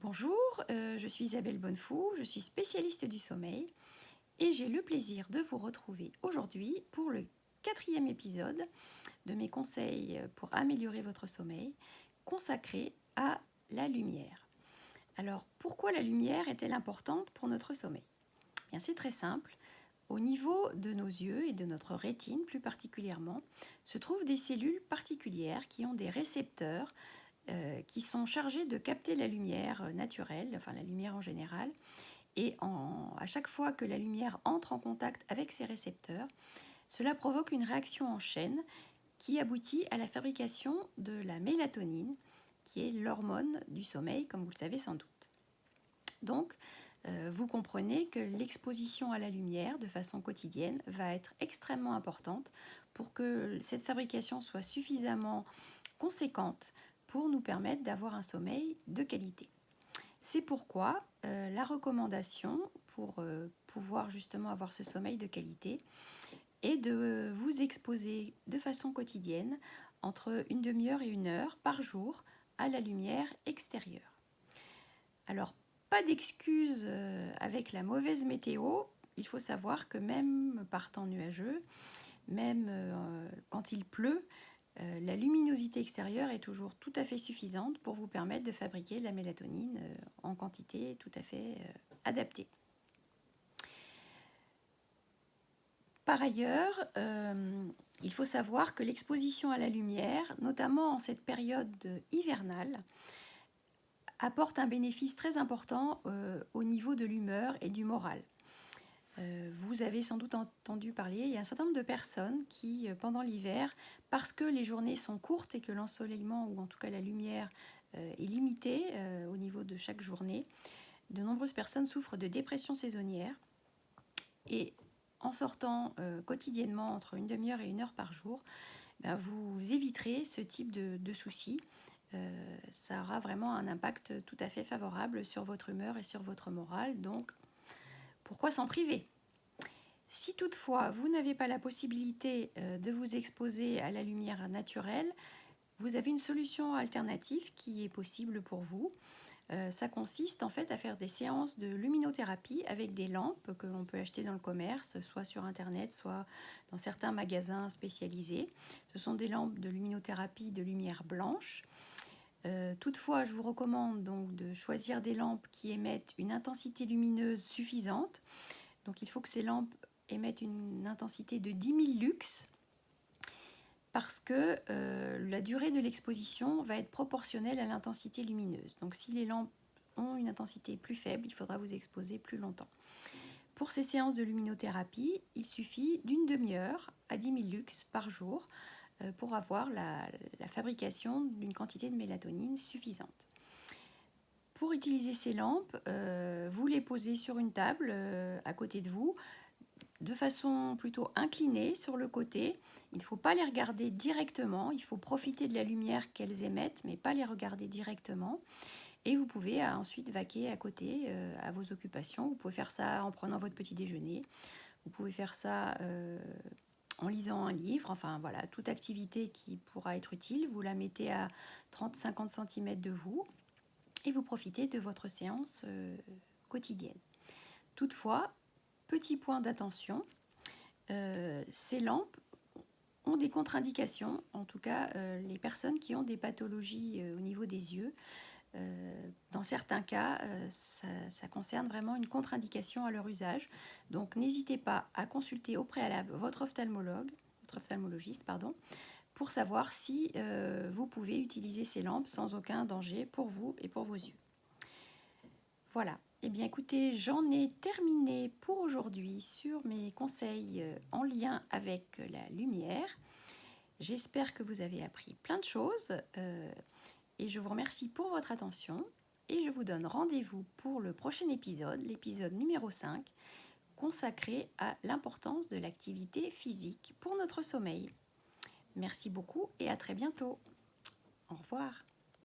Bonjour, je suis Isabelle Bonnefou, je suis spécialiste du sommeil et j'ai le plaisir de vous retrouver aujourd'hui pour le 4e épisode de mes conseils pour améliorer votre sommeil consacré à la lumière. Alors, pourquoi la lumière est-elle importante pour notre sommeil? Bien, c'est très simple. Au niveau de nos yeux et de notre rétine plus particulièrement, se trouvent des cellules particulières qui ont des récepteurs qui sont chargés de capter la lumière naturelle, enfin la lumière en général. Et à chaque fois que la lumière entre en contact avec ces récepteurs, cela provoque une réaction en chaîne qui aboutit à la fabrication de la mélatonine, qui est l'hormone du sommeil, comme vous le savez sans doute. Donc, vous comprenez que l'exposition à la lumière de façon quotidienne va être extrêmement importante pour que cette fabrication soit suffisamment conséquente pour nous permettre d'avoir un sommeil de qualité. C'est pourquoi la recommandation pour pouvoir justement avoir ce sommeil de qualité est de vous exposer de façon quotidienne entre une demi-heure et 1 heure par jour à la lumière extérieure. Alors, pas d'excuses avec la mauvaise météo. Il faut savoir que même par temps nuageux, même quand il pleut, la luminosité extérieure est toujours tout à fait suffisante pour vous permettre de fabriquer la mélatonine en quantité tout à fait adaptée. Par ailleurs, il faut savoir que l'exposition à la lumière, notamment en cette période hivernale, apporte un bénéfice très important au niveau de l'humeur et du moral. Vous avez sans doute entendu parler, il y a un certain nombre de personnes qui, pendant l'hiver, parce que les journées sont courtes et que l'ensoleillement, ou en tout cas la lumière, est limitée au niveau de chaque journée, de nombreuses personnes souffrent de dépression saisonnière. Et en sortant quotidiennement entre une demi-heure et 1 heure par jour, vous éviterez ce type de soucis. Ça aura vraiment un impact tout à fait favorable sur votre humeur et sur votre morale. Donc, pourquoi s'en priver? Si toutefois vous n'avez pas la possibilité de vous exposer à la lumière naturelle, vous avez une solution alternative qui est possible pour vous. Ça consiste en fait à faire des séances de luminothérapie avec des lampes que l'on peut acheter dans le commerce, soit sur internet, soit dans certains magasins spécialisés. Ce sont des lampes de luminothérapie de lumière blanche. Toutefois, je vous recommande donc de choisir des lampes qui émettent une intensité lumineuse suffisante. Donc il faut que ces lampes émettent une intensité de 10 000 lux parce que la durée de l'exposition va être proportionnelle à l'intensité lumineuse. Donc si les lampes ont une intensité plus faible, il faudra vous exposer plus longtemps. Pour ces séances de luminothérapie, il suffit d'une demi-heure à 10 000 lux par jour pour avoir la fabrication d'une quantité de mélatonine suffisante. Pour utiliser ces lampes, vous les posez sur une table à côté de vous, de façon plutôt inclinée sur le côté. Il ne faut pas les regarder directement, il faut profiter de la lumière qu'elles émettent, mais pas les regarder directement. Et vous pouvez ensuite vaquer à côté à vos occupations. Vous pouvez faire ça en prenant votre petit déjeuner, vous pouvez faire ça en lisant un livre, enfin voilà, toute activité qui pourra être utile, vous la mettez à 30-50 cm de vous et vous profitez de votre séance quotidienne. Toutefois, petit point d'attention, ces lampes ont des contre-indications, en tout cas les personnes qui ont des pathologies au niveau des yeux. Dans certains cas, ça concerne vraiment une contre-indication à leur usage. Donc n'hésitez pas à consulter au préalable votre ophtalmologiste, pour savoir si vous pouvez utiliser ces lampes sans aucun danger pour vous et pour vos yeux. Voilà. Eh bien écoutez, j'en ai terminé pour aujourd'hui sur mes conseils en lien avec la lumière. J'espère que vous avez appris plein de choses et je vous remercie pour votre attention et je vous donne rendez-vous pour le prochain épisode, l'épisode numéro 5, consacré à l'importance de l'activité physique pour notre sommeil. Merci beaucoup et à très bientôt. Au revoir.